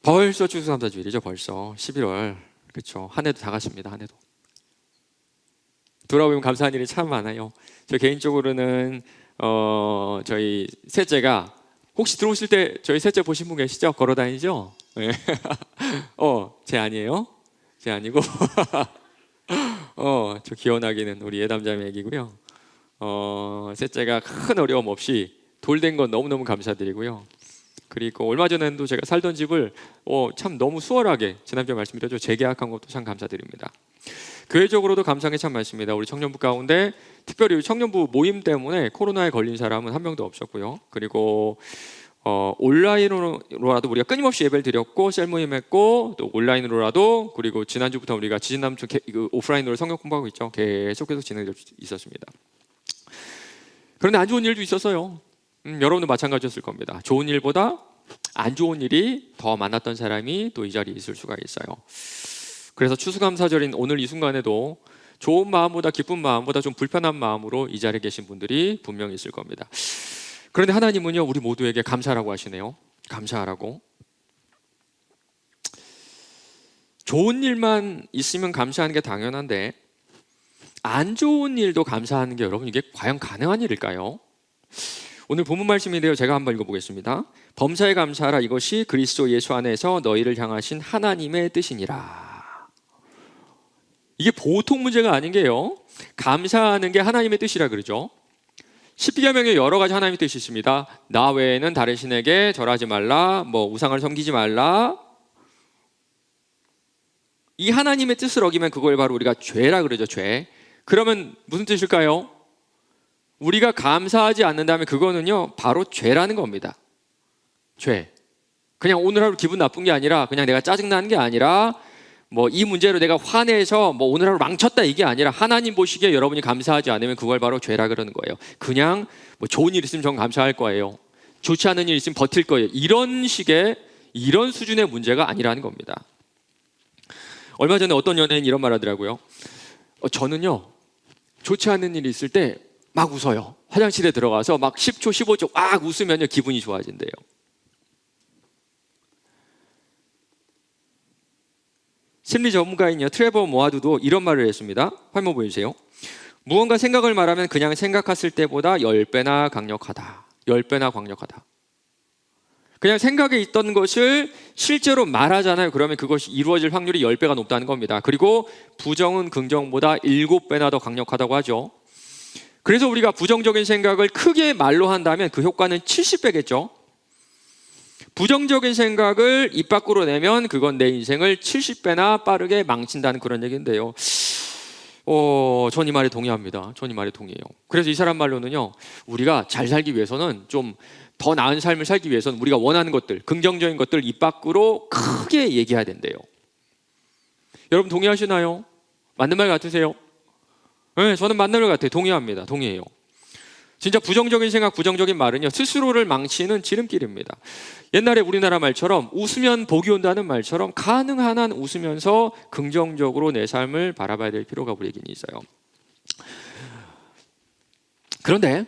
벌써 추수감사주일이죠. 벌써 11월. 그렇죠. 한 해도 다 갔습니다. 한 해도. 돌아보면 감사한 일이 참 많아요. 저 개인적으로는 저희 셋째가 혹시 들어오실 때 저희 셋째 보신 분 계시죠? 걸어다니죠? 네. 제 아니에요? 제 아니고 저 기원하기는 우리 예담자매 얘기고요. 셋째가 큰 어려움 없이 돌된 건 너무너무 감사드리고요. 그리고 얼마 전에도 제가 살던 집을 참 너무 수월하게 지난주에 말씀드렸죠. 재계약한 것도 참 감사드립니다. 교회적으로도 감사한 게 참 많습니다. 우리 청년부 가운데 특별히 청년부 모임 때문에 코로나에 걸린 사람은 한 명도 없었고요. 그리고 온라인으로라도 우리가 끊임없이 예배를 드렸고 셀 모임했고 또 온라인으로라도 그리고 지난주부터 우리가 지진남촌 오프라인으로 성경 공부하고 있죠. 계속해서 진행되고 있었습니다. 그런데 안 좋은 일도 있었어요. 여러분도 마찬가지였을 겁니다. 좋은 일보다 안 좋은 일이 더 많았던 사람이 또 이 자리에 있을 수가 있어요. 그래서 추수감사절인 오늘 이 순간에도 좋은 마음보다 기쁜 마음보다 좀 불편한 마음으로 이 자리에 계신 분들이 분명히 있을 겁니다. 그런데 하나님은요, 우리 모두에게 감사하라고 하시네요. 감사하라고. 좋은 일만 있으면 감사하는 게 당연한데 안 좋은 일도 감사하는 게 여러분 이게 과연 가능한 일일까요? 오늘 본문 말씀인데요, 제가 한번 읽어보겠습니다. 범사에 감사하라. 이것이 그리스도 예수 안에서 너희를 향하신 하나님의 뜻이니라. 이게 보통 문제가 아닌 게요, 감사하는 게 하나님의 뜻이라 그러죠. 십계명에 여러 가지 하나님의 뜻이 있습니다. 나 외에는 다른 신에게 절하지 말라, 우상을 섬기지 말라. 이 하나님의 뜻을 어기면 그걸 바로 우리가 죄라 그러죠. 죄. 그러면 무슨 뜻일까요? 우리가 감사하지 않는다면 그거는요 바로 죄라는 겁니다. 죄. 그냥 오늘 하루 기분 나쁜 게 아니라, 그냥 내가 짜증나는 게 아니라, 이 문제로 내가 화내서 오늘 하루 망쳤다 이게 아니라 하나님 보시기에 여러분이 감사하지 않으면 그걸 바로 죄라 그러는 거예요. 그냥 좋은 일 있으면 전 감사할 거예요, 좋지 않은 일 있으면 버틸 거예요, 이런 식의 이런 수준의 문제가 아니라는 겁니다. 얼마 전에 어떤 연예인이 이런 말 하더라고요. 저는요 좋지 않은 일이 있을 때 막 웃어요. 화장실에 들어가서 막 10초 15초 막 웃으면요 기분이 좋아진대요. 심리 전문가인 트레버 모아두도 이런 말을 했습니다. 화면 보여주세요. 무언가 생각을 말하면 그냥 생각했을 때보다 10배나 강력하다. 10배나 강력하다. 그냥 생각에 있던 것을 실제로 말하잖아요. 그러면 그것이 이루어질 확률이 10배가 높다는 겁니다. 그리고 부정은 긍정보다 7배나 더 강력하다고 하죠. 그래서 우리가 부정적인 생각을 크게 말로 한다면 그 효과는 70배겠죠. 부정적인 생각을 입 밖으로 내면 그건 내 인생을 70배나 빠르게 망친다는 그런 얘기인데요. 전 이 말에 동의합니다. 전 이 말에 동의해요. 그래서 이 사람 말로는요, 우리가 잘 살기 위해서는, 좀 더 나은 삶을 살기 위해서는 우리가 원하는 것들, 긍정적인 것들 입 밖으로 크게 얘기해야 된대요. 여러분 동의하시나요? 맞는 말 같으세요? 네, 저는 맞는 말 같아요. 동의합니다. 동의해요. 진짜 부정적인 생각, 부정적인 말은요 스스로를 망치는 지름길입니다. 옛날에 우리나라 말처럼 웃으면 복이 온다는 말처럼 가능한 한 웃으면서 긍정적으로 내 삶을 바라봐야 될 필요가 우리에게는 있어요. 그런데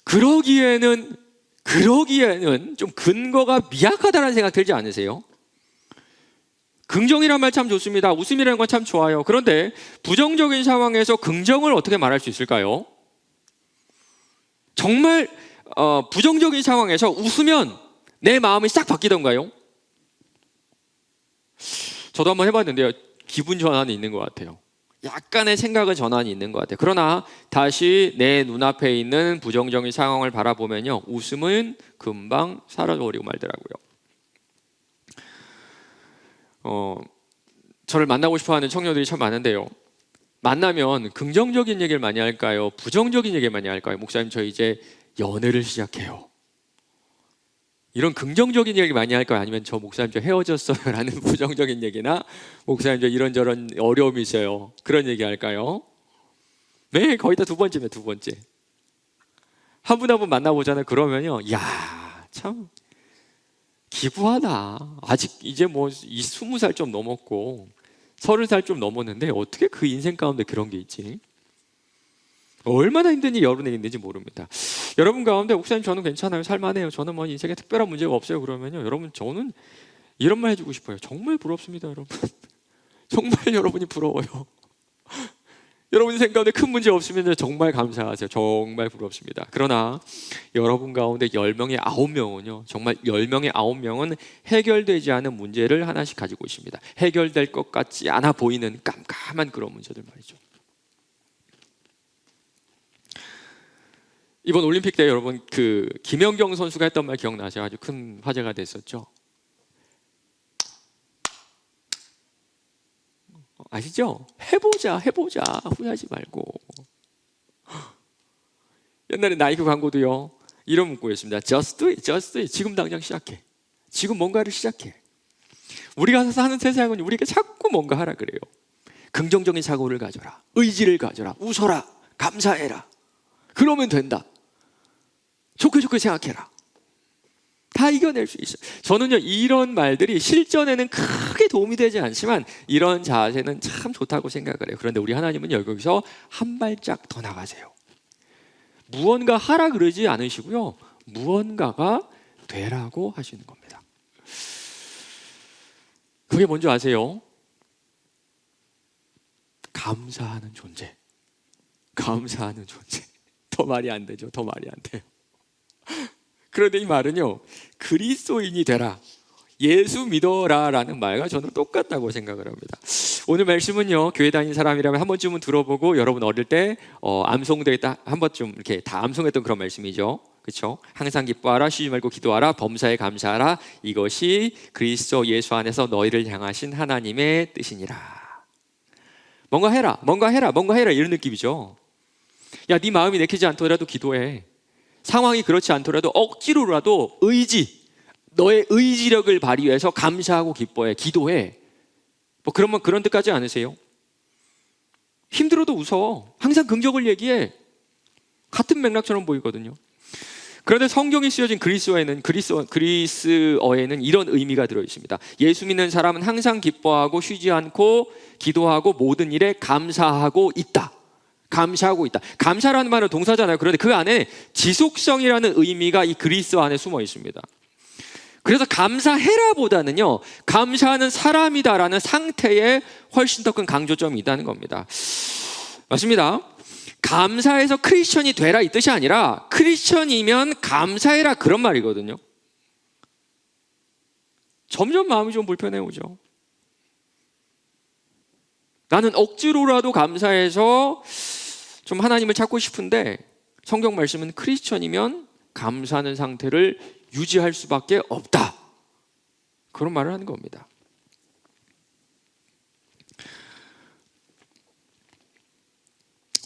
그러기에는 좀 근거가 미약하다는 생각 들지 않으세요? 긍정이란 말 참 좋습니다. 웃음이라는 건 참 좋아요. 그런데 부정적인 상황에서 긍정을 어떻게 말할 수 있을까요? 정말 부정적인 상황에서 웃으면 내 마음이 싹 바뀌던가요? 저도 한번 해봤는데요, 기분 전환이 있는 것 같아요. 약간의 생각의 전환이 있는 것 같아요. 그러나 다시 내 눈앞에 있는 부정적인 상황을 바라보면요 웃음은 금방 사라져버리고 말더라고요. 저를 만나고 싶어하는 청년들이 참 많은데요, 만나면 긍정적인 얘기를 많이 할까요? 부정적인 얘기를 많이 할까요? 목사님, 저 이제 연애를 시작해요, 이런 긍정적인 얘기 많이 할까요? 아니면 저 목사님 저 헤어졌어요 라는 부정적인 얘기나, 목사님 저 이런저런 어려움이 있어요, 그런 얘기 할까요? 네, 거의 다 두 번째면 두 번째. 한 분 한 분 만나보잖아요. 그러면요, 야, 참 기구하다. 아직 이제 20살 좀 넘었고 30살 좀 넘었는데 어떻게 그 인생 가운데 그런 게 있지? 얼마나 힘든 일이 여러분에게 있는지 모릅니다. 여러분 가운데 목사님 저는 괜찮아요, 살만해요, 저는 인생에 특별한 문제가 없어요 그러면요, 여러분 저는 이런 말 해주고 싶어요. 정말 부럽습니다, 여러분. 정말 여러분이 부러워요. 여러분 생각 가운데 큰 문제 없으면 정말 감사하세요. 정말 부럽습니다. 그러나 여러분 가운데 10명의 9명은요, 정말 10명의 9명은 해결되지 않은 문제를 하나씩 가지고 있습니다. 해결될 것 같지 않아 보이는 깜깜한 그런 문제들 말이죠. 이번 올림픽 때 여러분 그 김연경 선수가 했던 말 기억나세요? 아주 큰 화제가 됐었죠. 아시죠? 해보자 후회하지 말고. 옛날에 나이키 광고도요 이런 문구였습니다. Just do it. 지금 당장 시작해. 지금 뭔가를 시작해. 우리가 사는 세상은 우리가 자꾸 뭔가 하라 그래요. 긍정적인 사고를 가져라, 의지를 가져라, 웃어라, 감사해라, 그러면 된다, 좋게 생각해라, 다 이겨낼 수 있어요. 저는요 이런 말들이 실전에는 크게 도움이 되지 않지만 이런 자세는 참 좋다고 생각을 해요. 그런데 우리 하나님은 여기서 한 발짝 더 나가세요. 무언가 하라 그러지 않으시고요, 무언가가 되라고 하시는 겁니다. 그게 뭔지 아세요? 감사하는 존재. 더 말이 안 되죠. 더 말이 안 돼요. 그런데 이 말은요, 그리스도인이 되라, 예수 믿어라 라는 말과 저는 똑같다고 생각을 합니다. 오늘 말씀은요, 교회 다니는 사람이라면 한 번쯤은 들어보고 여러분 어릴 때 암송되겠다 한 번쯤 이렇게 다 암송했던 그런 말씀이죠. 그렇죠? 항상 기뻐하라, 쉬지 말고 기도하라, 범사에 감사하라, 이것이 그리스도 예수 안에서 너희를 향하신 하나님의 뜻이니라. 뭔가 해라 이런 느낌이죠. 야, 네 마음이 내키지 않더라도 기도해. 상황이 그렇지 않더라도 억지로라도 너의 의지력을 발휘해서 감사하고 기뻐해, 기도해. 뭐 그런 뜻까지 않으세요? 힘들어도 웃어. 항상 긍정을 얘기해. 같은 맥락처럼 보이거든요. 그런데 성경이 쓰여진 그리스어에는 이런 의미가 들어 있습니다. 예수 믿는 사람은 항상 기뻐하고 쉬지 않고 기도하고 모든 일에 감사하고 있다. 감사라는 말은 동사잖아요. 그런데 그 안에 지속성이라는 의미가 이 그리스어 안에 숨어 있습니다. 그래서 감사해라 보다는요, 감사하는 사람이다라는 상태에 훨씬 더 큰 강조점이 있다는 겁니다. 맞습니다. 감사해서 크리스천이 되라 이 뜻이 아니라 크리스천이면 감사해라 그런 말이거든요. 점점 마음이 좀 불편해오죠. 나는 억지로라도 감사해서 좀 하나님을 찾고 싶은데 성경 말씀은 크리스천이면 감사하는 상태를 유지할 수밖에 없다, 그런 말을 하는 겁니다.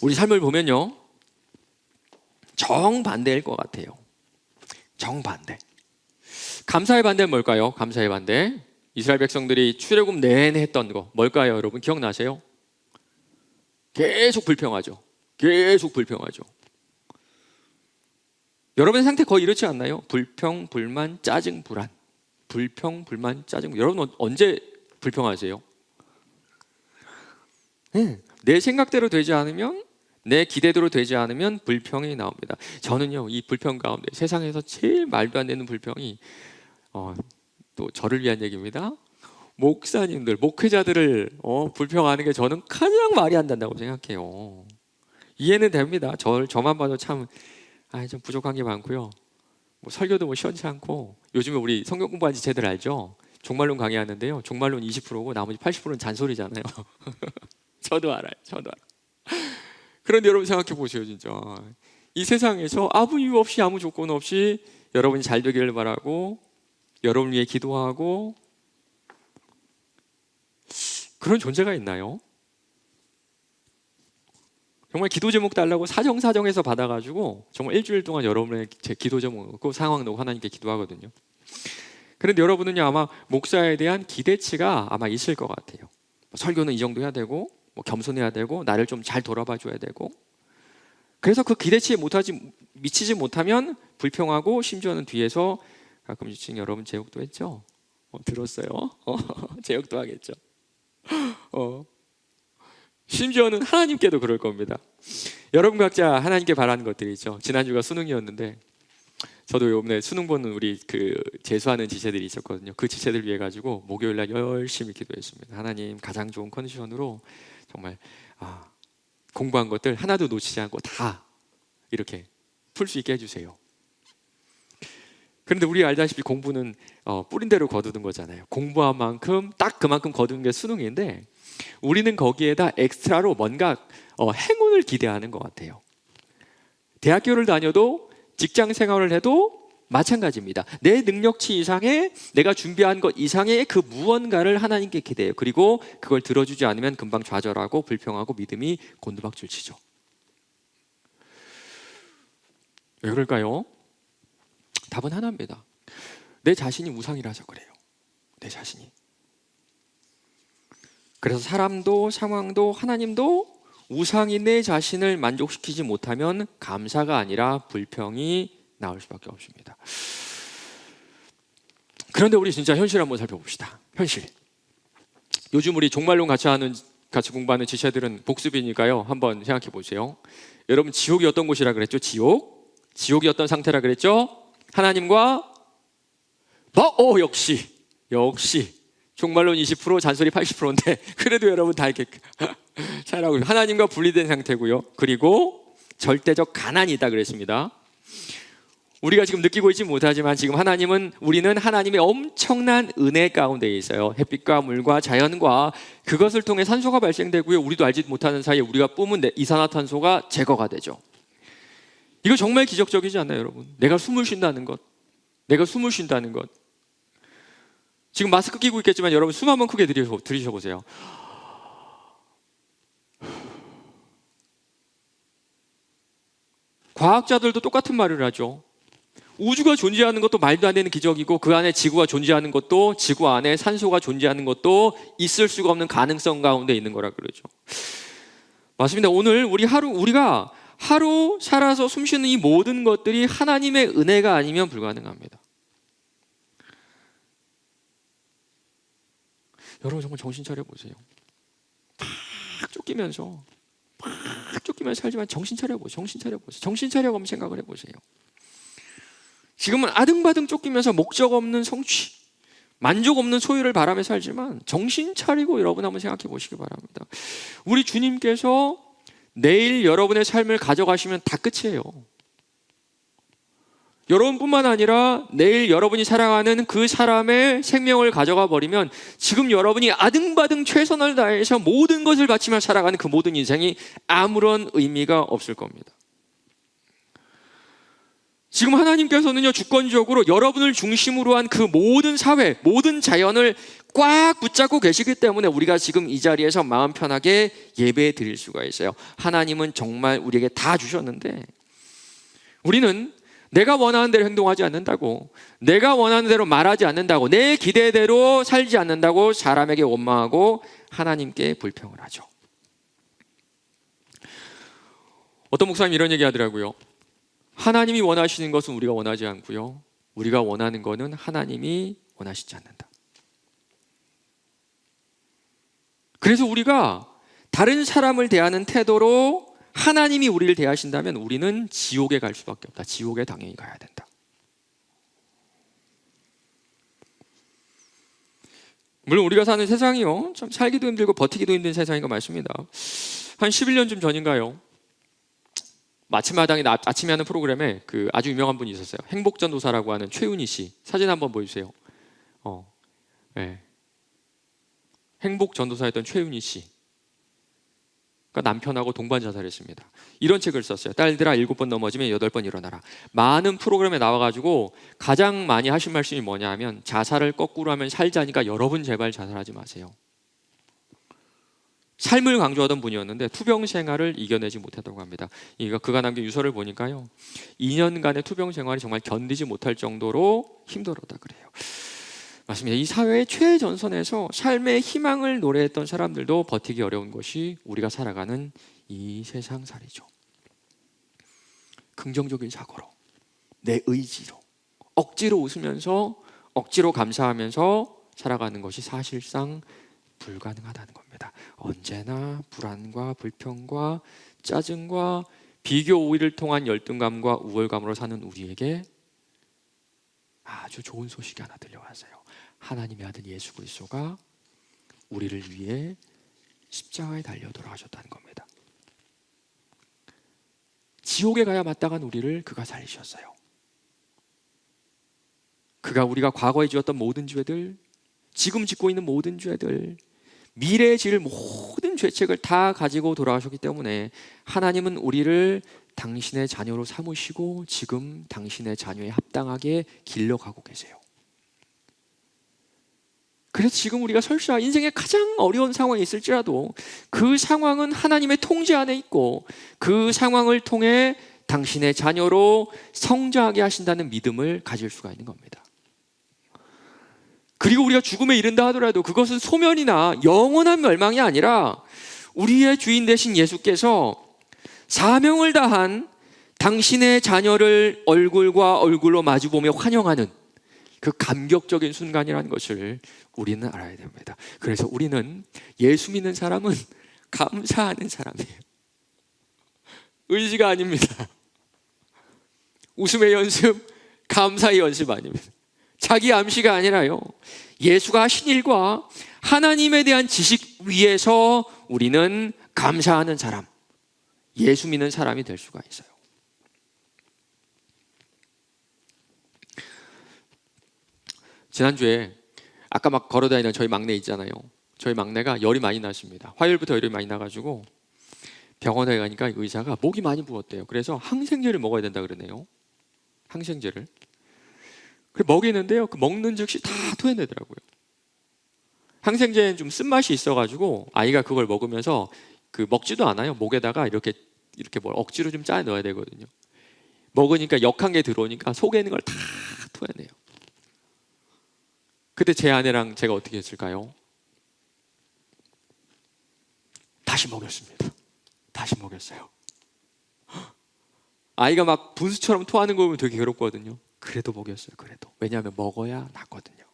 우리 삶을 보면요, 정반대일 것 같아요. 정반대. 감사의 반대는 뭘까요? 감사의 반대, 이스라엘 백성들이 출애굽 내내 했던 거 뭘까요? 여러분 기억나세요? 계속 불평하죠. 여러분의 상태 거의 이렇지 않나요? 불평, 불만, 짜증, 불안. 여러분 언제 불평하세요? 내 생각대로 되지 않으면, 내 기대대로 되지 않으면 불평이 나옵니다. 저는요, 이 불평 가운데 세상에서 제일 말도 안 되는 불평이 또 저를 위한 얘기입니다. 목사님들, 목회자들을 불평하는 게 저는 가장 말이 안 된다고 생각해요. 이해는 됩니다. 저만 봐도 참 좀 부족한 게 많고요. 뭐 설교도 시원치 않고, 요즘에 우리 성경 공부한 지 제대로 알죠? 종말론 강의하는데요, 종말론 20%고 나머지 80%는 잔소리잖아요. 저도 알아요. 그런데 여러분 생각해 보세요. 진짜 이 세상에서 아무 이유 없이, 아무 조건 없이 여러분이 잘 되기를 바라고 여러분 위해 기도하고 그런 존재가 있나요? 정말 기도 제목 달라고 사정해서 받아가지고 정말 일주일 동안 여러분의 제 기도 제목 놓고 상황 놓고 하나님께 기도하거든요. 그런데 여러분은요, 아마 목사에 대한 기대치가 아마 있을 것 같아요. 설교는 이 정도 해야 되고, 뭐 겸손해야 되고, 나를 좀 잘 돌아봐 줘야 되고. 그래서 그 기대치에 미치지 못하면 불평하고, 심지어는 뒤에서 가끔씩 여러분 제욕도 했죠? 들었어요? 제욕도 하겠죠. 심지어는 하나님께도 그럴 겁니다. 여러분 각자 하나님께 바라는 것들이 있죠. 지난주가 수능이었는데 저도 요번에 수능 보는 우리 그 재수하는 지체들이 있었거든요. 그 지체들 위해 가지고 목요일 날 열심히 기도했습니다. 하나님, 가장 좋은 컨디션으로 정말 공부한 것들 하나도 놓치지 않고 다 이렇게 풀 수 있게 해주세요. 그런데 우리 알다시피 공부는 뿌린 대로 거두는 거잖아요. 공부한 만큼 딱 그만큼 거두는 게 수능인데, 우리는 거기에다 엑스트라로 뭔가 행운을 기대하는 것 같아요. 대학교를 다녀도 직장 생활을 해도 마찬가지입니다. 내 능력치 이상의, 내가 준비한 것 이상의 그 무언가를 하나님께 기대해요. 그리고 그걸 들어주지 않으면 금방 좌절하고 불평하고 믿음이 곤두박질 치죠. 왜 그럴까요? 답은 하나입니다. 내 자신이 우상이라서 그래요. 내 자신이. 그래서 사람도 상황도 하나님도 우상인 내 자신을 만족시키지 못하면 감사가 아니라 불평이 나올 수밖에 없습니다. 그런데 우리 진짜 현실 한번 살펴봅시다. 현실. 요즘 우리 종말론 같이 공부하는 지체들은 복습이니까요. 한번 생각해 보세요. 여러분, 지옥이 어떤 곳이라 그랬죠? 지옥이 어떤 상태라 그랬죠? 하나님과 역시 종말론 20%, 잔소리 80%인데 그래도 여러분 다 이렇게 잘하고, 하나님과 분리된 상태고요. 그리고 절대적 가난이 있다 그랬습니다. 우리가 지금 느끼고 있지 못하지만 지금 우리는 하나님의 엄청난 은혜 가운데 있어요. 햇빛과 물과 자연과 그것을 통해 산소가 발생되고요. 우리도 알지 못하는 사이에 우리가 뿜은 이산화탄소가 제거가 되죠. 이거 정말 기적적이지 않나요, 여러분? 내가 숨을 쉰다는 것. 지금 마스크 끼고 있겠지만 여러분 숨 한번 크게 들이셔보세요. 과학자들도 똑같은 말을 하죠. 우주가 존재하는 것도 말도 안 되는 기적이고, 그 안에 지구가 존재하는 것도, 지구 안에 산소가 존재하는 것도 있을 수가 없는 가능성 가운데 있는 거라 그러죠. 맞습니다. 오늘 우리가 하루 살아서 숨쉬는 이 모든 것들이 하나님의 은혜가 아니면 불가능합니다. 여러분 정말 정신 차려보세요. 막 쫓기면서 살지만 정신 차려보세요. 정신 차려보면 생각을 해보세요. 지금은 아등바등 쫓기면서 목적 없는 성취, 만족 없는 소유를 바라며 살지만 정신 차리고 여러분 한번 생각해 보시기 바랍니다. 우리 주님께서 내일 여러분의 삶을 가져가시면 다 끝이에요. 여러분뿐만 아니라 내일 여러분이 살아가는 그 사람의 생명을 가져가 버리면 지금 여러분이 아등바등 최선을 다해서 모든 것을 바치며 살아가는 그 모든 인생이 아무런 의미가 없을 겁니다. 지금 하나님께서는요, 주권적으로 여러분을 중심으로 한 그 모든 사회, 모든 자연을 꽉 붙잡고 계시기 때문에 우리가 지금 이 자리에서 마음 편하게 예배 드릴 수가 있어요. 하나님은 정말 우리에게 다 주셨는데, 우리는 내가 원하는 대로 행동하지 않는다고, 내가 원하는 대로 말하지 않는다고, 내 기대대로 살지 않는다고 사람에게 원망하고 하나님께 불평을 하죠. 어떤 목사님이 이런 얘기 하더라고요. 하나님이 원하시는 것은 우리가 원하지 않고요, 우리가 원하는 것은 하나님이 원하시지 않는다. 그래서 우리가 다른 사람을 대하는 태도로 하나님이 우리를 대하신다면 우리는 지옥에 갈 수밖에 없다. 지옥에 당연히 가야 된다. 물론 우리가 사는 세상이요, 참 살기도 힘들고 버티기도 힘든 세상인 거 맞습니다. 한 11년쯤 전인가요, 아침마당에 아침에 하는 프로그램에 그 아주 유명한 분이 있었어요. 행복전도사라고 하는 최윤희 씨. 사진 한번 보여주세요. 네. 행복전도사였던 최윤희 씨. 그러니까 남편하고 동반 자살했습니다. 이런 책을 썼어요. 딸들아 7번 넘어지면 8번 일어나라. 많은 프로그램에 나와가지고 가장 많이 하신 말씀이 뭐냐 하면, 자살을 거꾸로 하면 살자니까 여러분 제발 자살하지 마세요. 삶을 강조하던 분이었는데 투병 생활을 이겨내지 못했다고 합니다. 그가 남긴 유서를 보니까요, 2년간의 투병 생활이 정말 견디지 못할 정도로 힘들었다 그래요. 맞습니다. 이 사회의 최전선에서 삶의 희망을 노래했던 사람들도 버티기 어려운 것이 우리가 살아가는 이 세상살이죠. 긍정적인 사고로, 내 의지로, 억지로 웃으면서 억지로 감사하면서 살아가는 것이 사실상 불가능하다는 겁니다. 언제나 불안과 불평과 짜증과 비교 우위를 통한 열등감과 우월감으로 사는 우리에게 아주 좋은 소식이 하나 들려왔어요. 하나님의 아들 예수 그리스도가 우리를 위해 십자가에 달려 돌아가셨다는 겁니다. 지옥에 가야 마땅한 우리를 그가 살리셨어요. 그가 우리가 과거에 지었던 모든 죄들, 지금 짓고 있는 모든 죄들, 미래에 지을 모든 죄책을 다 가지고 돌아가셨기 때문에 하나님은 우리를 당신의 자녀로 삼으시고 지금 당신의 자녀에 합당하게 길러가고 계세요. 그래서 지금 우리가 설사 인생의 가장 어려운 상황에 있을지라도 그 상황은 하나님의 통제 안에 있고 그 상황을 통해 당신의 자녀로 성장하게 하신다는 믿음을 가질 수가 있는 겁니다. 그리고 우리가 죽음에 이른다 하더라도 그것은 소멸이나 영원한 멸망이 아니라 우리의 주인 되신 예수께서 사명을 다한 당신의 자녀를 얼굴과 얼굴로 마주보며 환영하는 그 감격적인 순간이라는 것을 우리는 알아야 됩니다. 그래서 우리는 예수 믿는 사람은 감사하는 사람이에요. 의지가 아닙니다. 웃음의 연습, 감사의 연습 아닙니다. 자기 암시가 아니라요, 예수가 하신 일과 하나님에 대한 지식 위에서 우리는 감사하는 사람, 예수 믿는 사람이 될 수가 있어요. 지난주에 아까 막 걸어다니는 저희 막내 있잖아요. 저희 막내가 열이 많이 나십니다. 화요일부터 열이 많이 나가지고 병원에 가니까 의사가 목이 많이 부었대요. 그래서 항생제를 먹어야 된다 그러네요. 항생제를. 그래 먹이는데요, 그 먹는 즉시 다 토해내더라고요. 항생제는 좀 쓴맛이 있어가지고 아이가 그걸 먹으면서 그 먹지도 않아요. 목에다가 이렇게 뭘 억지로 좀 짜 넣어야 되거든요. 먹으니까 역한 게 들어오니까 속에 있는 걸 다 토해내요. 그때 제 아내랑 제가 어떻게 했을까요? 다시 먹였습니다. 다시 먹였어요. 아이가 막 분수처럼 토하는 거 보면 되게 괴롭거든요. 그래도 먹였어요. 그래도. 왜냐하면 먹어야 낫거든요.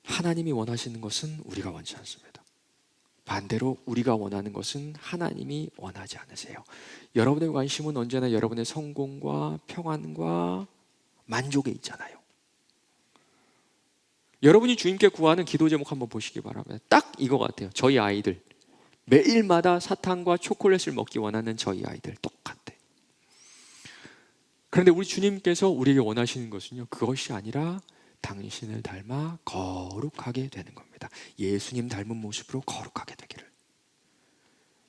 하나님이 원하시는 것은 우리가 원치 않습니다. 반대로 우리가 원하는 것은 하나님이 원하지 않으세요. 여러분의 관심은 언제나 여러분의 성공과 평안과 만족에 있잖아요. 여러분이 주님께 구하는 기도 제목 한번 보시기 바랍니다. 딱 이거 같아요. 저희 아이들 매일마다 사탕과 초콜릿을 먹기 원하는 저희 아이들 똑같아. 그런데 우리 주님께서 우리에게 원하시는 것은요, 그것이 아니라 당신을 닮아 거룩하게 되는 겁니다. 예수님 닮은 모습으로 거룩하게 되기를,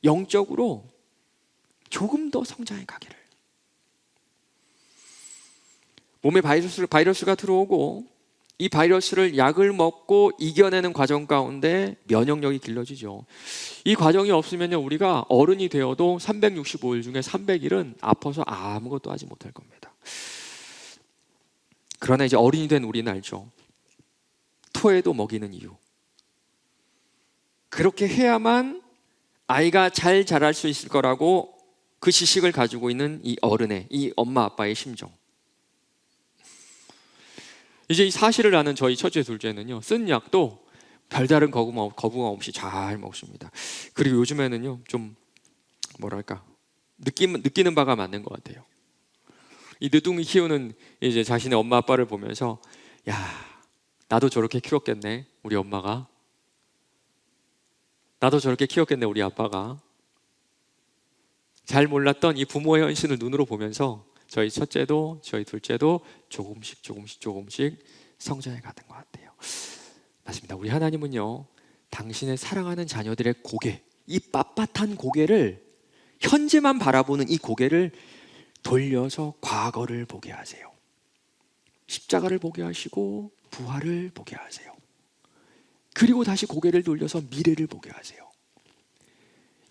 영적으로 조금 더 성장해 가기를. 몸에 바이러스가 들어오고 이 바이러스를 약을 먹고 이겨내는 과정 가운데 면역력이 길러지죠. 이 과정이 없으면요, 우리가 어른이 되어도 365일 중에 300일은 아파서 아무것도 하지 못할 겁니다. 그러나 이제 어른이 된 우리는 알죠. 토해도 먹이는 이유. 그렇게 해야만 아이가 잘 자랄 수 있을 거라고 그 지식을 가지고 있는 이 어른의, 이 엄마 아빠의 심정. 이제 이 사실을 아는 저희 첫째 둘째는요, 쓴 약도 별다른 거부감 없이 잘 먹습니다. 그리고 요즘에는요, 좀 뭐랄까 느끼는 바가 맞는 것 같아요. 이 늦둥이 키우는 이제 자신의 엄마 아빠를 보면서, 야, 나도 저렇게 키웠겠네 우리 엄마가, 나도 저렇게 키웠겠네 우리 아빠가. 잘 몰랐던 이 부모의 헌신을 눈으로 보면서 저희 첫째도 저희 둘째도 조금씩 성장해 가는 것 같아요. 맞습니다. 우리 하나님은요, 당신의 사랑하는 자녀들의 고개, 이 빳빳한 고개를, 현재만 바라보는 이 고개를 돌려서 과거를 보게 하세요. 십자가를 보게 하시고 부활을 보게 하세요. 그리고 다시 고개를 돌려서 미래를 보게 하세요.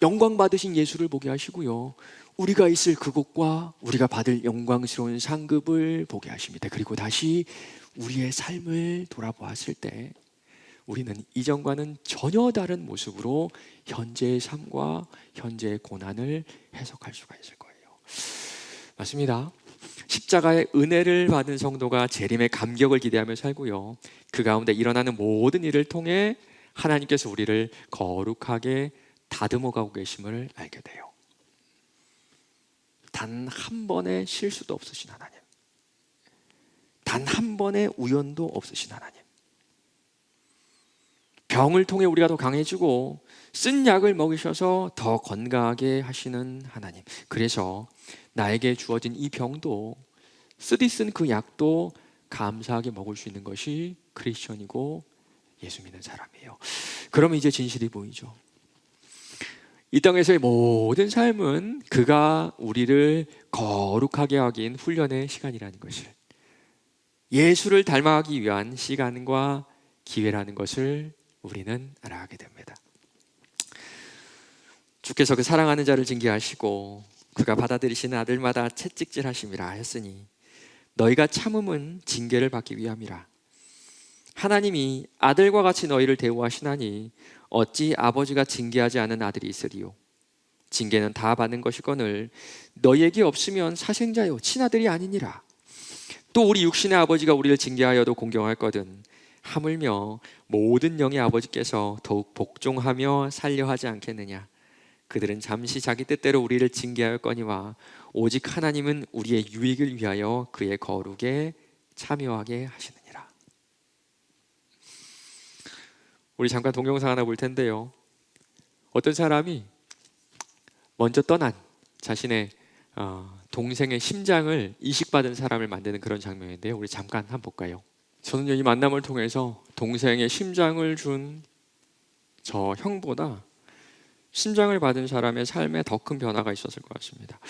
영광 받으신 예수를 보게 하시고요, 우리가 있을 그곳과 우리가 받을 영광스러운 상급을 보게 하십니다. 그리고 다시 우리의 삶을 돌아보았을 때 우리는 이전과는 전혀 다른 모습으로 현재의 삶과 현재의 고난을 해석할 수가 있을 거예요. 맞습니다. 십자가의 은혜를 받은 성도가 재림의 감격을 기대하며 살고요, 그 가운데 일어나는 모든 일을 통해 하나님께서 우리를 거룩하게 다듬어 가고 계심을 알게 돼요. 단 한 번의 실수도 없으신 하나님, 단 한 번의 우연도 없으신 하나님. 병을 통해 우리가 더 강해지고 쓴 약을 먹이셔서 더 건강하게 하시는 하나님. 그래서 나에게 주어진 이 병도 쓰디 쓴 그 약도 감사하게 먹을 수 있는 것이 크리스천이고 예수 믿는 사람이에요. 그러면 이제 진실이 보이죠. 이 땅에서의 모든 삶은 그가 우리를 거룩하게 하긴 훈련의 시간이라는 것을, 예수를 닮아가기 위한 시간과 기회라는 것을 우리는 알아가게 됩니다. 주께서 그 사랑하는 자를 징계하시고 그가 받아들이시는 아들마다 채찍질하심이라 하였으니 너희가 참음은 징계를 받기 위함이라. 하나님이 아들과 같이 너희를 대우하시나니 어찌 아버지가 징계하지 않은 아들이 있으리요. 징계는 다 받는 것이거늘 너희에게 없으면 사생자요 친아들이 아니니라. 또 우리 육신의 아버지가 우리를 징계하여도 공경할거든 하물며 모든 영의 아버지께서 더욱 복종하며 살려 하지 않겠느냐. 그들은 잠시 자기 뜻대로 우리를 징계하였거니와 오직 하나님은 우리의 유익을 위하여 그의 거룩에 참여하게 하시느니라. 우리 잠깐 동영상 하나 볼 텐데요. 어떤 사람이 먼저 떠난 자신의 동생의 심장을 이식받은 사람을 만드는 그런 장면인데요. 우리 잠깐 한번 볼까요? 저는요, 이 만남을 통해서 동생의 심장을 준 저 형보다 심장을 받은 사람의 삶에 더 큰 변화가 있었을 것 같습니다.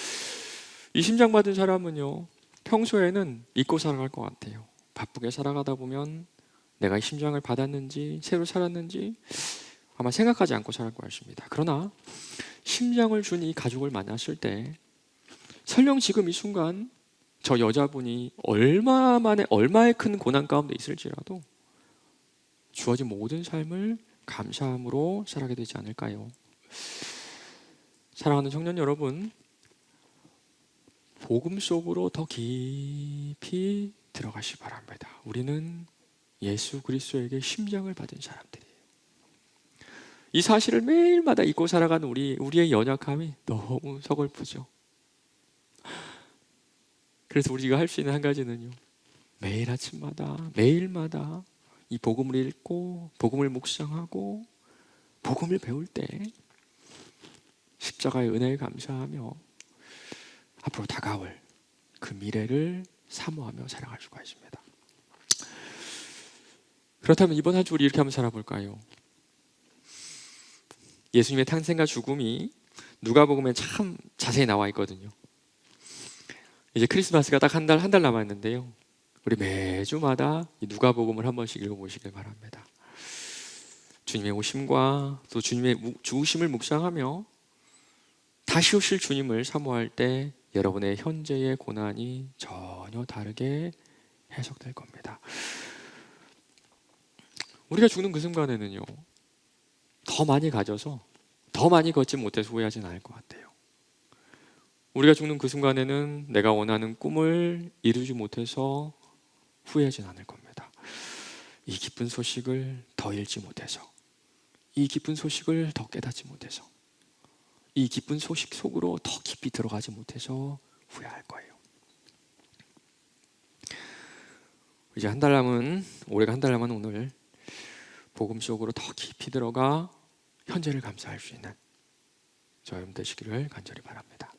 이 심장 받은 사람은요, 평소에는 잊고 살아갈 것 같아요. 바쁘게 살아가다 보면 내가 이 심장을 받았는지 새로 살았는지 아마 생각하지 않고 살아갈 것 같습니다. 그러나 심장을 준 이 가족을 만났을 때 설령 지금 이 순간 저 여자분이 얼마의 큰 고난 가운데 있을지라도 주어진 모든 삶을 감사함으로 살아가게 되지 않을까요? 사랑하는 청년 여러분, 복음 속으로 더 깊이 들어가시 바랍니다. 우리는 예수 그리스도에게 심장을 받은 사람들이에요. 이 사실을 매일마다 잊고 살아가는 우리의 연약함이 너무 서글프죠. 그래서 우리가 할 수 있는 한 가지는요, 매일 아침마다 매일마다 이 복음을 읽고 복음을 묵상하고 복음을 배울 때 십자가의 은혜에 감사하며 앞으로 다가올 그 미래를 사모하며 살아갈 수가 있습니다. 그렇다면 이번 한 주 우리 이렇게 한번 살아볼까요? 예수님의 탄생과 죽음이 누가복음에 참 자세히 나와 있거든요. 이제 크리스마스가 딱 한 달 남았는데요. 우리 매주마다 이 누가복음을 한 번씩 읽어보시길 바랍니다. 주님의 오심과 또 주님의 죽으심을 묵상하며 다시 오실 주님을 사모할 때 여러분의 현재의 고난이 전혀 다르게 해석될 겁니다. 우리가 죽는 그 순간에는요, 더 많이 가져서 더 많이 걷지 못해서 후회하지는 않을 것 같아요. 우리가 죽는 그 순간에는 내가 원하는 꿈을 이루지 못해서 후회하지는 않을 겁니다. 이 기쁜 소식을 더 읽지 못해서, 이 기쁜 소식을 더 깨닫지 못해서, 이 기쁜 소식 속으로 더 깊이 들어가지 못해서 후회할 거예요. 이제 올해가 한 달 남은 오늘 복음 속으로 더 깊이 들어가 현재를 감사할 수 있는 저 여러분 되시기를 간절히 바랍니다.